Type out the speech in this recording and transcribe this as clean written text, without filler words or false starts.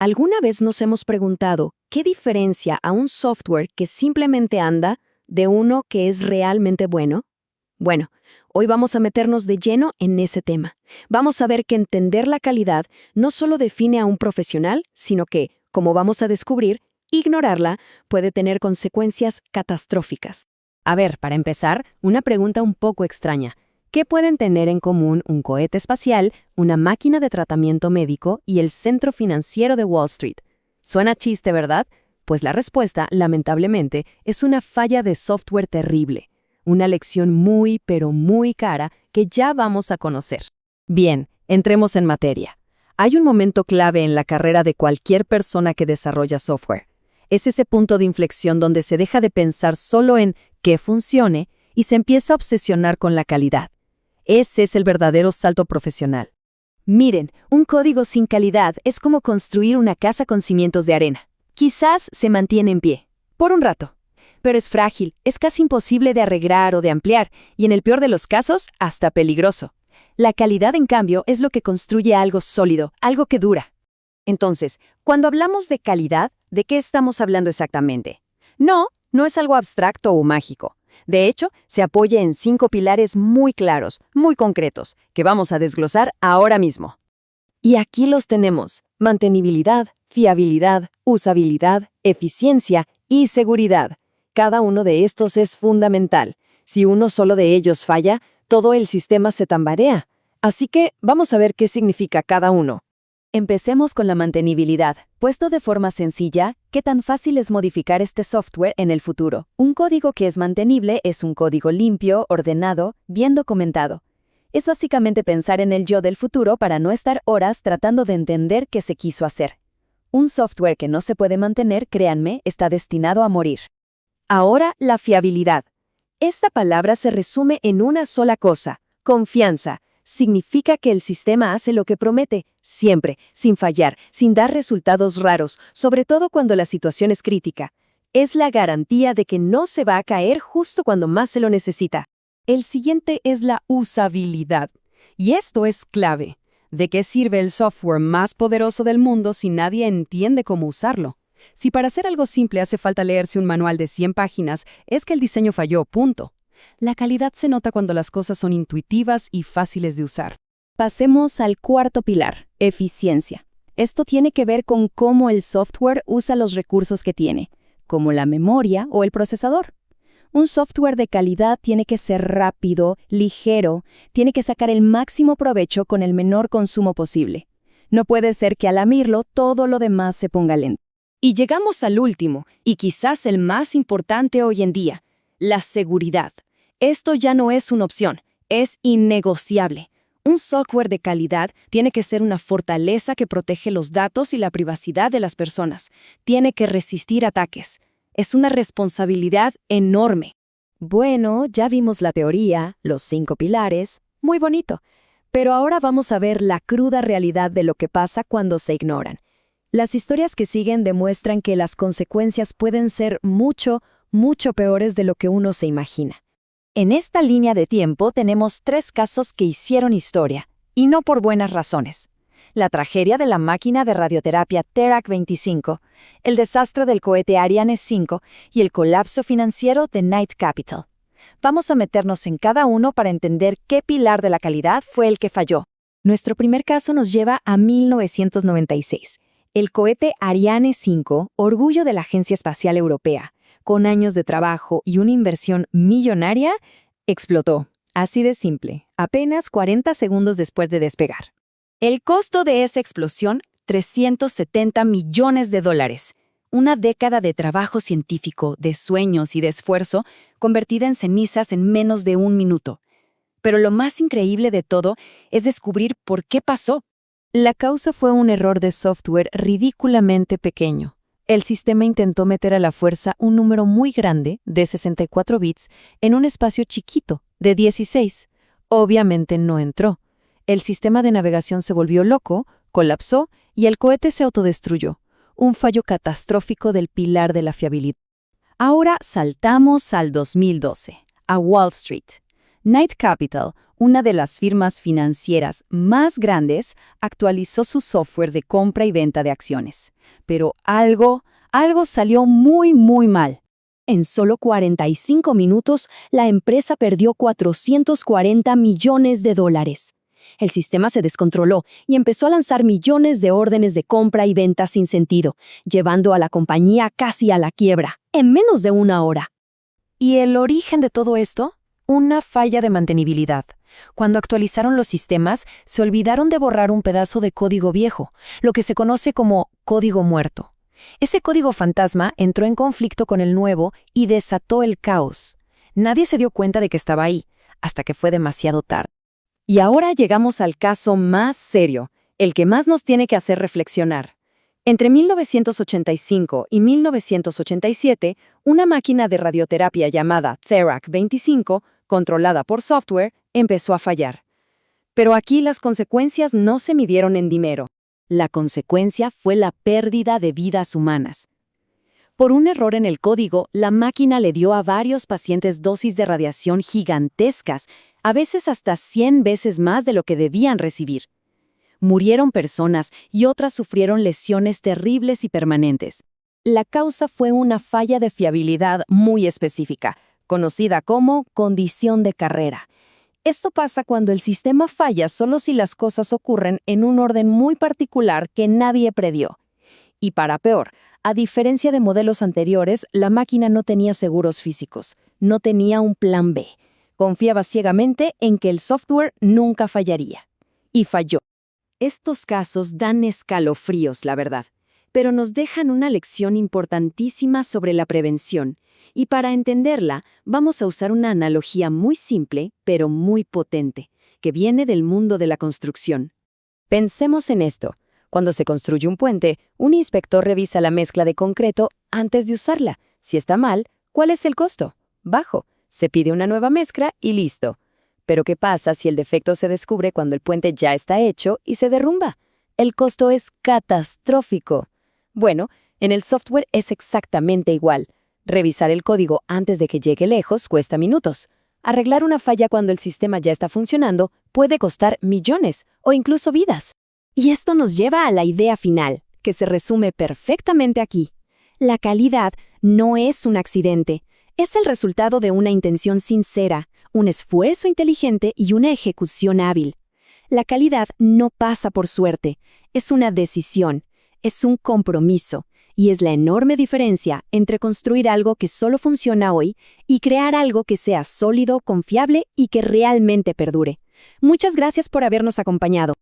¿Alguna vez nos hemos preguntado qué diferencia a un software que simplemente anda de uno que es realmente bueno? Bueno, hoy vamos a meternos de lleno en ese tema. Vamos a ver que entender la calidad no solo define a un profesional, sino que, como vamos a descubrir, ignorarla puede tener consecuencias catastróficas. A ver, para empezar, una pregunta un poco extraña. ¿Qué pueden tener en común un cohete espacial, una máquina de tratamiento médico y el centro financiero de Wall Street? Suena chiste, ¿verdad? Pues la respuesta, lamentablemente, es una falla de software terrible. Una lección muy, pero muy cara que ya vamos a conocer. Bien, entremos en materia. Hay un momento clave en la carrera de cualquier persona que desarrolla software. Es ese punto de inflexión donde se deja de pensar solo en que funcione y se empieza a obsesionar con la calidad. Ese es el verdadero salto profesional. Miren, un código sin calidad es como construir una casa con cimientos de arena. Quizás se mantiene en pie, por un rato, pero es frágil, es casi imposible de arreglar o de ampliar, y en el peor de los casos, hasta peligroso. La calidad, en cambio, es lo que construye algo sólido, algo que dura. Entonces, cuando hablamos de calidad, ¿de qué estamos hablando exactamente? No es algo abstracto o mágico. De hecho, se apoya en 5 pilares muy claros, muy concretos, que vamos a desglosar ahora mismo. Y aquí los tenemos: mantenibilidad, fiabilidad, usabilidad, eficiencia y seguridad. Cada uno de estos es fundamental. Si uno solo de ellos falla, todo el sistema se tambarea. Así que vamos a ver qué significa cada uno. Empecemos con la mantenibilidad. Puesto de forma sencilla, ¿qué tan fácil es modificar este software en el futuro? Un código que es mantenible es un código limpio, ordenado, bien documentado. Es básicamente pensar en el yo del futuro para no estar horas tratando de entender qué se quiso hacer. Un software que no se puede mantener, créanme, está destinado a morir. Ahora, la fiabilidad. Esta palabra se resume en una sola cosa: confianza. Significa que el sistema hace lo que promete, siempre, sin fallar, sin dar resultados raros, sobre todo cuando la situación es crítica. Es la garantía de que no se va a caer justo cuando más se lo necesita. El siguiente es la usabilidad. Y esto es clave. ¿De qué sirve el software más poderoso del mundo si nadie entiende cómo usarlo? Si para hacer algo simple hace falta leerse un manual de 100 páginas, es que el diseño falló, punto. La calidad se nota cuando las cosas son intuitivas y fáciles de usar. Pasemos al cuarto pilar: eficiencia. Esto tiene que ver con cómo el software usa los recursos que tiene, como la memoria o el procesador. Un software de calidad tiene que ser rápido, ligero, tiene que sacar el máximo provecho con el menor consumo posible. No puede ser que al lamirlo todo lo demás se ponga lento. Y llegamos al último, y quizás el más importante hoy en día: la seguridad. Esto ya no es una opción, es innegociable. Un software de calidad tiene que ser una fortaleza que protege los datos y la privacidad de las personas. Tiene que resistir ataques. Es una responsabilidad enorme. Bueno, ya vimos la teoría, los 5 pilares, muy bonito. Pero ahora vamos a ver la cruda realidad de lo que pasa cuando se ignoran. Las historias que siguen demuestran que las consecuencias pueden ser mucho, mucho peores de lo que uno se imagina. En esta línea de tiempo tenemos 3 casos que hicieron historia, y no por buenas razones. La tragedia de la máquina de radioterapia Terac 25, el desastre del cohete Ariane 5 y el colapso financiero de Knight Capital. Vamos a meternos en cada uno para entender qué pilar de la calidad fue el que falló. Nuestro primer caso nos lleva a 1996. El cohete Ariane 5, orgullo de la Agencia Espacial Europea, con años de trabajo y una inversión millonaria, explotó. Así de simple, apenas 40 segundos después de despegar. El costo de esa explosión, $370 millones. Una década de trabajo científico, de sueños y de esfuerzo, convertida en cenizas en menos de 1 minuto. Pero lo más increíble de todo es descubrir por qué pasó. La causa fue un error de software ridículamente pequeño. El sistema intentó meter a la fuerza un número muy grande, de 64 bits, en un espacio chiquito, de 16. Obviamente no entró. El sistema de navegación se volvió loco, colapsó y el cohete se autodestruyó. Un fallo catastrófico del pilar de la fiabilidad. Ahora saltamos al 2012, a Wall Street. Knight Capital, una de las firmas financieras más grandes, actualizó su software de compra y venta de acciones. Pero algo salió muy mal. En solo 45 minutos, la empresa perdió $440 millones. El sistema se descontroló y empezó a lanzar millones de órdenes de compra y venta sin sentido, llevando a la compañía casi a la quiebra, en menos de una hora. ¿Y el origen de todo esto? Una falla de mantenibilidad. Cuando actualizaron los sistemas, se olvidaron de borrar un pedazo de código viejo, lo que se conoce como código muerto. Ese código fantasma entró en conflicto con el nuevo y desató el caos. Nadie se dio cuenta de que estaba ahí, hasta que fue demasiado tarde. Y ahora llegamos al caso más serio, el que más nos tiene que hacer reflexionar. Entre 1985 y 1987, una máquina de radioterapia llamada Therac 25, controlada por software, empezó a fallar. Pero aquí las consecuencias no se midieron en dinero. La consecuencia fue la pérdida de vidas humanas. Por un error en el código, la máquina le dio a varios pacientes dosis de radiación gigantescas, a veces hasta 100 veces más de lo que debían recibir. Murieron personas y otras sufrieron lesiones terribles y permanentes. La causa fue una falla de fiabilidad muy específica, conocida como condición de carrera. Esto pasa cuando el sistema falla solo si las cosas ocurren en un orden muy particular que nadie predió. Y para peor, a diferencia de modelos anteriores, la máquina no tenía seguros físicos, no tenía un plan B. Confiaba ciegamente en que el software nunca fallaría. Y falló. Estos casos dan escalofríos, la verdad, pero nos dejan una lección importantísima sobre la prevención. Y para entenderla, vamos a usar una analogía muy simple, pero muy potente, que viene del mundo de la construcción. Pensemos en esto. Cuando se construye un puente, un inspector revisa la mezcla de concreto antes de usarla. Si está mal, ¿cuál es el costo? Bajo. Se pide una nueva mezcla y listo. Pero ¿qué pasa si el defecto se descubre cuando el puente ya está hecho y se derrumba? El costo es catastrófico. Bueno, en el software es exactamente igual. Revisar el código antes de que llegue lejos cuesta minutos. Arreglar una falla cuando el sistema ya está funcionando puede costar millones o incluso vidas. Y esto nos lleva a la idea final, que se resume perfectamente aquí. La calidad no es un accidente, es el resultado de una intención sincera, un esfuerzo inteligente y una ejecución hábil. La calidad no pasa por suerte, es una decisión, es un compromiso, y es la enorme diferencia entre construir algo que solo funciona hoy y crear algo que sea sólido, confiable y que realmente perdure. Muchas gracias por habernos acompañado.